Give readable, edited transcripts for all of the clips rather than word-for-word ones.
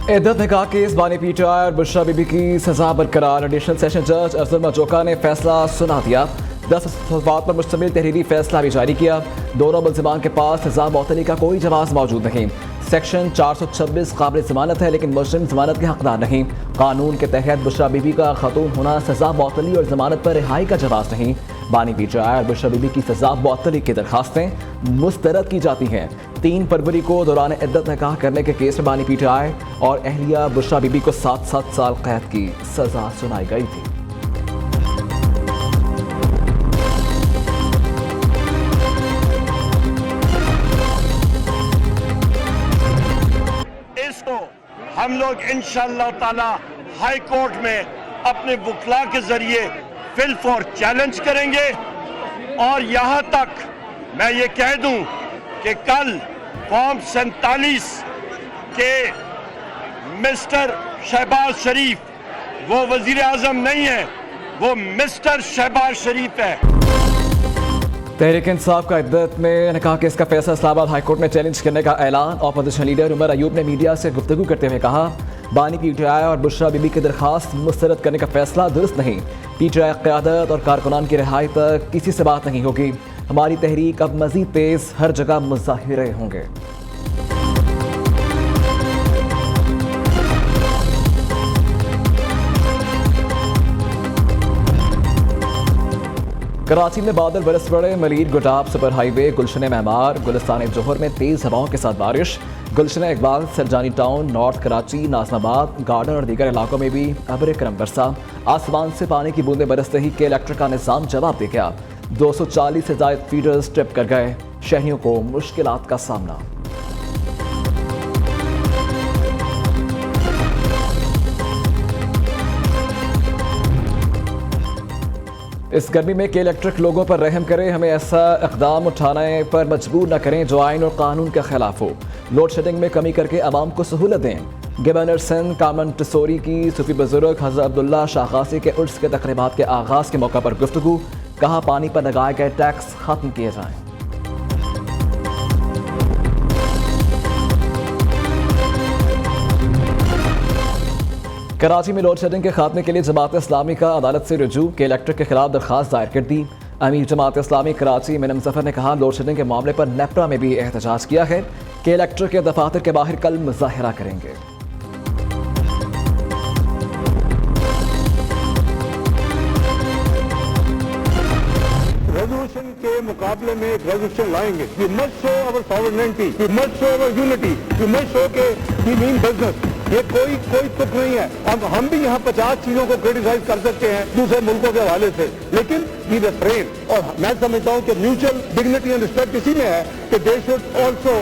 इद्दत निकाह केस बानी पीटीआई और बुशरा बीबी की सजा बरकरार। एडिशनल सेशन जज अफजल मचोका ने फैसला सुना दिया। 10 सवाल पर मुश्तमिल तहरीरी फैसला भी जारी किया। दोनों मुल्जिमान के पास सजा मौतली का कोई जवाब मौजूद नहीं। सेक्शन 426 काबिल जमानत है लेकिन मुजरिम जमानत के हकदार नहीं। कानून के तहत बुशरा बीबी का खतून होना सजा मौतली और जमानत पर रिहाई का जवाब नहीं। बानी पीटीआई और बुशरा बीबी की सजा मौतली की दरखास्तें मुस्तरद की जाती हैं। 3 फरवरी को दौरान इद्दत निकाह करने के केस में बानी पीटीआई और अहलिया बुशरा बीबी को 7 साल कैद की सजा सुनाई गई थी। इसको हम लोग इंशाअल्लाह ताला हाई कोर्ट में अपने वकला के जरिए फिल फॉर चैलेंज करेंगे। और यहां तक मैं ये कह दूं कि कल फॉर्म 47 के मिस्टर शहबाज शरीफ वो वजीर आजम नहीं है, वो मिस्टर शहबाज शरीफ है। तहरीक इंसाफ का इद्दत में निकाह केस का फैसला इस्लामाबाद हाईकोर्ट में चैलेंज करने का ऐलान। अपोजिशन लीडर उमर अयूब ने मीडिया से गुफ्तगू करते हुए कहा, बानी पीटीआई और बुशरा बीबी की दरखास्त मुस्तरद करने का फैसला दुरुस्त नहीं। पीटीआई क़यादत और कारकुनान की रिहाई तक किसी से बात नहीं होगी। हमारी तहरीक अब मजीद तेज, हर जगह मुजाहिरे होंगे। कराची में बादल बरस पड़े। मलीर गुटाब सुपर हाईवे, गुलशन महमार, गुलिस्तान जोहर में तेज हवाओं के साथ बारिश। Gulshan Iqbal, Surjani town, north Karachi, Nazimabad, garden और दीगर इलाकों में भी अब्र करम बरसा। आसमान से पानी की बूंदें बरसते ही के इलेक्ट्रिक का निज़ाम जवाब दे गया। 240 से ज़ायद फीडर्स ट्रिप कर गए। शहरियों को मुश्किलात का सामना। इस गर्मी में के इलेक्ट्रिक लोगों पर रहम करें। हमें ऐसा इकदाम उठाने पर मजबूर न करें जो आइन और कानून के खिलाफ हो। लोड शेडिंग में कमी करके आवाम को सहूलत दें। गवर्नर सिंध कामन टिसोरी की सूफी बुजुर्ग हज़रत अब्दुल्ला शागासी के उर्स के तकरीबात के आगाज़ के मौका पर गुफ्तगू। कहा, पानी पर लगाए गए टैक्स खत्म किए जाएं। कराची में लोड शेडिंग के खात्मे के लिए जमात इस्लामी का अदालत से रुजू। के इलेक्ट्रिक के खिलाफ दरख्वास्त दायर कर दी। अमीर जमात इस्लामी कराची मिनम सफ़र ने कहा, लोड शेडिंग के मामले पर नेपरा में भी एहतजाज किया है। के इलेक्ट्रिक के दफातर के बाहर कल मुजाहिरा करेंगे। रेजोल्यूशन के मुकाबले में एक रेजोल्यूशन लाएंगे। We must show our sovereignty, we must show our unity, we must show के वी मीन बिजनेस। ये कोई तुक नहीं है। हम भी यहाँ 50 चीजों को क्रिटिसाइज कर सकते हैं दूसरे मुल्कों के हवाले से, लेकिन वी रेफ्रेन। और मैं समझता हूँ कि म्यूचुअल डिग्निटी एंड रिस्पेक्ट इसी में है कि they should also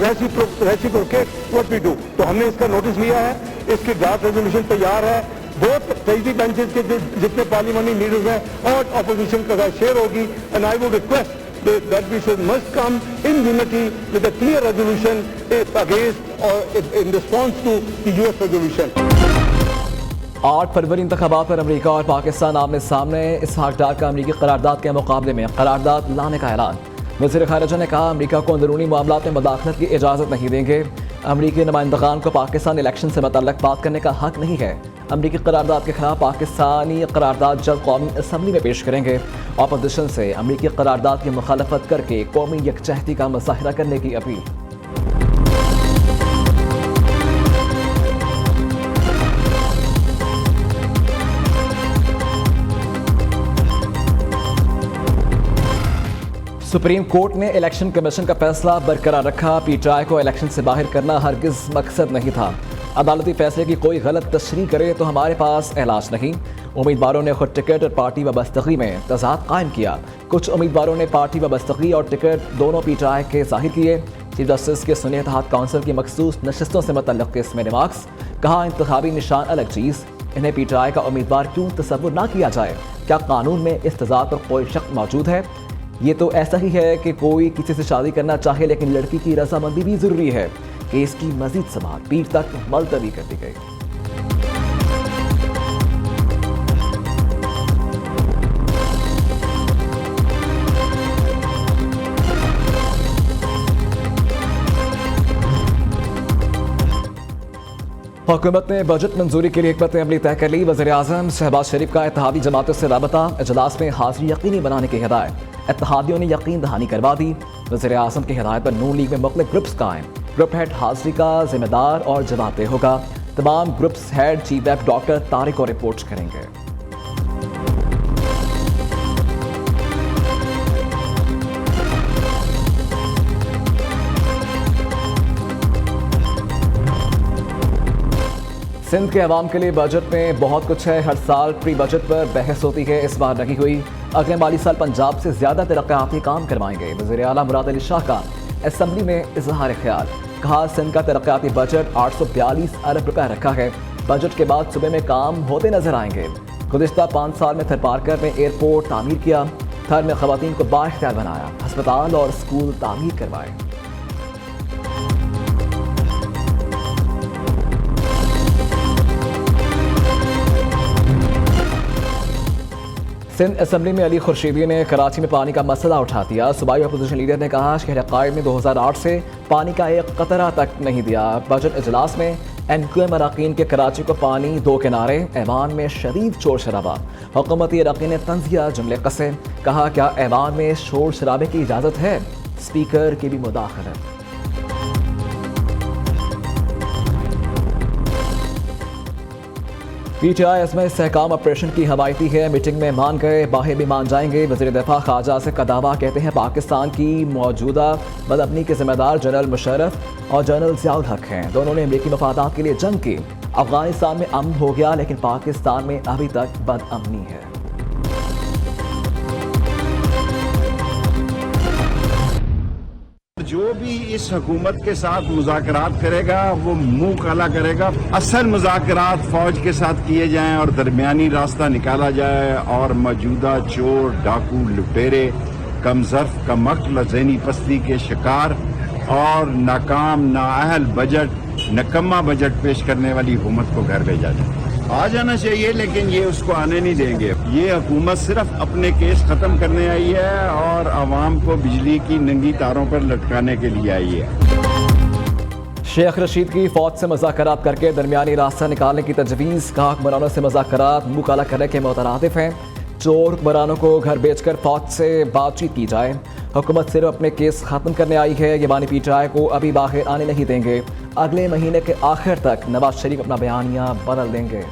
reciprocate what we do. तो हमने इसका नोटिस लिया है, इसकी ड्राफ्ट रेजोल्यूशन तैयार है। बोथ तहजीब बेंचेस के जितने पार्लियामेंटी लीडर्स हैं और अपोजिशन के साथ शेयर होगी। And I would request that we should must come in unity with a clear resolution against or in response to the US resolution. 8 फरवरी इंतखाबात पर अमेरिका और पाकिस्तान आमने सामने। इसहाक डार का अमेरिकी करारदाद के मुकाबले में करारदाद लाने का ऐलान। वज़ीर ख़ारिजा ने कहा, अमेरिका को अंदरूनी मामलात में मुदाखलत की इजाज़त नहीं देंगे। अमेरिकी नुमाइंदगान को पाकिस्तान इलेक्शन से मुतल्लक बात करने का हक नहीं है। अमेरिकी करारदाद के खिलाफ पाकिस्तानी करारदाद जल्द कौमी असम्बली में पेश करेंगे। अपोजिशन से अमेरिकी करारदाद की मुखालफत करके कौमी यकजहती का मुजाहिरा करने की अपील। सुप्रीम कोर्ट ने इलेक्शन कमीशन का फैसला बरकरार रखा। पीटीआई को इलेक्शन से बाहर करना हरगिज मकसद नहीं था। अदालती फैसले की कोई गलत तशरीह करे तो हमारे पास इलाज नहीं। उम्मीदवारों ने खुद टिकट और पार्टी वाबस्तगी में तजाद कायम किया। कुछ उम्मीदवारों ने पार्टी वाबस्तगी और टिकट दोनों पीटीआई के जाहिर किए। चीफ जस्टिस के सुन्नी इत्तेहाद काउंसिल की मखसूस नशस्तों से मुतल्लिक़ केस में रिमार्क्स। कहा, इंतखाबी निशान अलग चीज़, इन्हें पीटीआई का उम्मीदवार क्यों तसव्वुर ना किया जाए? क्या कानून में इस तजाद पर कोई शक मौजूद है? ये तो ऐसा ही है कि कोई किसी से शादी करना चाहे लेकिन लड़की की रजामंदी भी ज़रूरी है। केस की मजीद समाअत पीर तक मुलतवी कर दी गई। हुकूमत ने बजट मंजूरी के लिए हिकमत अमली तय कर ली। वज़ीर-ए-आज़म शहबाज शरीफ का इत्तेहादी जमातों से राबता, इजलास में हाजिरी यकीनी बनाने की हिदायत। इत्तेहादियों ने यकीन दहानी करवा दी। वज़ीर-ए-आज़म की हिदायत पर नून लीग में मुख्तलिफ ग्रुप्स कायम। ग्रुप हेड हाजिरी का जिम्मेदार और जवाबदेह होगा। तमाम groups head chief web doctor Tariq को रिपोर्ट करेंगे। सिंध के अवाम के लिए बजट में बहुत कुछ है। हर साल प्री बजट पर बहस होती है, इस बार नहीं हुई। अगले माली साल पंजाब से ज्यादा तरक्याती काम करवाएंगे। वज़ीर आला मुराद अली शाह का असम्बली में इजहार ख्याल। कहा सिंध का तरक्याती बजट 842 अरब रुपए रखा है। बजट के बाद सूबे में काम होते नजर आएंगे। गुज़िश्ता 5 साल में थरपारकर में एयरपोर्ट तामीर किया। थर में खवातीन को बाइख्तियार बनाया। अस्पताल और स्कूल तामीर करवाए। सिंध असम्बली में अली खुर्शीदी ने कराची में पानी का मसला उठा दिया। सूबाई अपोजिशन लीडर ने कहा शहर कायद ने 2008 से पानी का एक कतरा तक नहीं दिया। बजट इजलास में एनक्यूएम अरकान के कराची को पानी 2 किनारे, ऐवान में शदीद शोर शराबा। हुकूमती अरकान ने तंजिया जुमले कसे। कहा क्या ऐवान में शोर शराबे की इजाज़त है? स्पीकर की भी मुदाखलत। PTI इसमें इस्तेहकाम ऑपरेशन की हमायती है। मीटिंग में मान गए, बाहर भी मान जाएंगे। वज़ीर दिफा ख्वाजा आसिफ का दावा। कहते हैं पाकिस्तान की मौजूदा बदअमनी के जिम्मेदार जनरल मुशर्रफ और जनरल ज़ियाउल हक हैं। दोनों ने अमरीकी मफादात के लिए जंग की। अफगानिस्तान में अमन हो गया, लेकिन पाकिस्तान में अभी तक बदअमनी है। जो भी इस हुकूमत के साथ मुज़ाकरात करेगा वो मुंह काला करेगा। असल मुज़ाकरात फौज के साथ किए जाएं और दरमियानी रास्ता निकाला जाए और मौजूदा चोर, डाकू, लुटेरे, कमजर्फ, कमक्ल, ज़हनी पस्ती के शिकार और नाकाम, नाअहल बजट, नकम्मा बजट पेश करने वाली हुकूमत को घर भेजा जाए। आ जाना चाहिए, लेकिन ये उसको आने नहीं देंगे। ये हुकूमत सिर्फ अपने केस खत्म करने आई है और आवाम को बिजली की नंगी तारों पर लटकाने के लिए आई है। शेख रशीद की फौज से मुज़ाकरात करके दरमियानी रास्ता निकालने की तजवीज़। कहा हुक्मरानों से मुज़ाकरात मुँह काला करने के मुतरादिफ हैं। चोर हुक्मरानों को घर बेचकर फौज से बातचीत की जाए। हुकूमत सिर्फ अपने केस खत्म करने आई है। ये बानी PTI को अभी बाहर आने नहीं देंगे। अगले महीने के आखिर तक नवाज शरीफ अपना बयानिया बदल देंगे।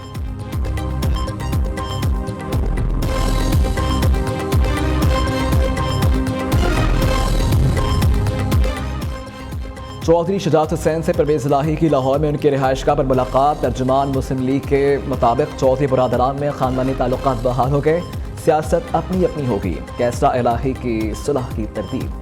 चौधरी शुजात हुसैन से परवेज़ इलाही की लाहौर में उनकी रिहाइशगाह पर मुलाकात। तर्जुमान मुस्लिम लीग के मुताबिक चौधरी बरादरान में खानदानी ताल्लुकात बहाल हो गए। सियासत अपनी अपनी होगी। कैसरा इलाही की सुलह की तरतीब।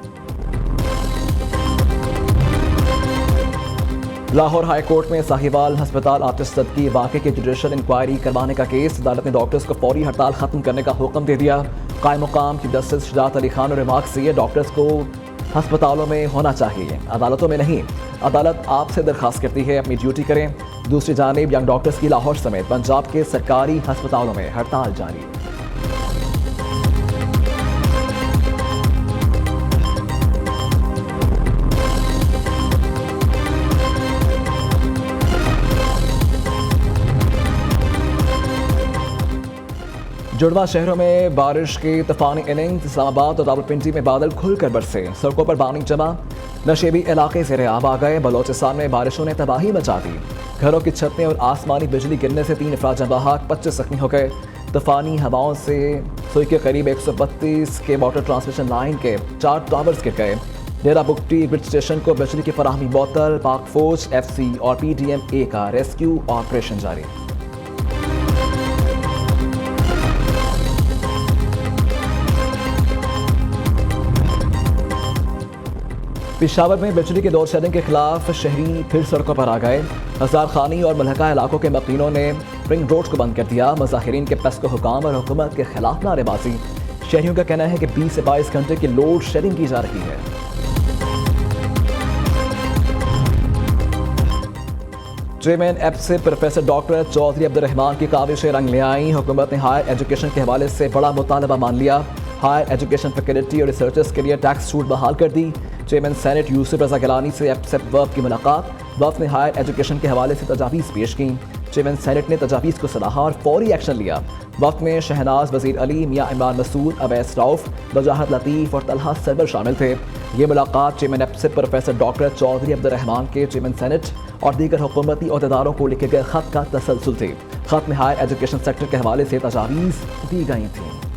लाहौर हाई कोर्ट में साहिवाल हस्पताल आतिश सदकी वाक़े की जुडिशल इंक्वायरी करवाने का केस। अदालत ने डॉक्टर्स को फौरी हड़ताल खत्म करने का हुक्म दे दिया। कायम मुकाम चीफ जस्टिस शुजात अली खान और रिमार्क्स दिए डॉक्टर्स को अस्पतालों में होना चाहिए, अदालतों में नहीं। अदालत आपसे दरख्वास्त करती है अपनी ड्यूटी करें। दूसरी जानिब यंग डॉक्टर्स की लाहौर समेत पंजाब के सरकारी अस्पतालों में हड़ताल जारी। जुड़वा शहरों में बारिश की तूफानी इनिंग्स। इस्लामाबाद और रावलपिंडी में बादल खुलकर बरसे। सड़कों पर पानी जमा। नशेबी इलाके से आब आ गए। बलोचिस्तान में बारिशों ने तबाही मचा दी। घरों की छतें और आसमानी बिजली गिरने से 3 अफराद जवां बहक, 25 जख्मी हो गए। तूफानी हवाओं से सुई के करीब 132 के वाटर ट्रांसमिशन लाइन के 4 टावर्स गिर गए। डेरा बुगटी ग्रिड स्टेशन को बिजली की फराहमी बोतल। पाक फौज, FC और PDMA का रेस्क्यू ऑपरेशन जारी। पेशावर में बिजली के लोड शेडिंग के खिलाफ शहरी फिर सड़कों पर आ गए। हजार खानी और मलहका इलाकों के मकीनों ने रिंग रोड को बंद कर दिया। मुजाहिरीन के पस्को हुकाम और हुकूमत के खिलाफ नारेबाजी। शहरियों का कहना है कि 20 से 22 घंटे की लोड शेडिंग की जा रही है। चेयरमैन एप्से प्रोफेसर डॉक्टर चौधरी अब्दुर्रहमान की काविशें रंग ले आई। हुकूमत ने हायर एजुकेशन के हवाले से बड़ा मुतालबा मान लिया। हायर एजुकेशन फैकल्टी और रिसर्चर्स के लिए टैक्स छूट बहाल कर दी। चेयरमैन सेनेट यूसुफ रजा गिलानी से एप्सेप वर्क की मुलाकात। वफ़द ने हायर एजुकेशन के हवाले से तजावीज़ पेश की। चेयरमैन सेनेट ने तजावीज़ को सराहा और फौरी एक्शन लिया। वफ़द में शहनाज वज़ीर अली, मियाँ इमरान मसूद, अवैस रऊफ़, वजाहत लतीफ़ और तलहा सरवर शामिल थे। ये मुलाकात चेयरमैन एप्सिप प्रोफेसर डॉक्टर चौधरी अब्दुर्रहमान के चेयरमैन सेनेट और दीगर हुकूमती अहदेदारों को लिखे गए खत का तसलसल थी। खत में हायर एजुकेशन सेक्टर के हवाले से तजावीज़ दी गई थी।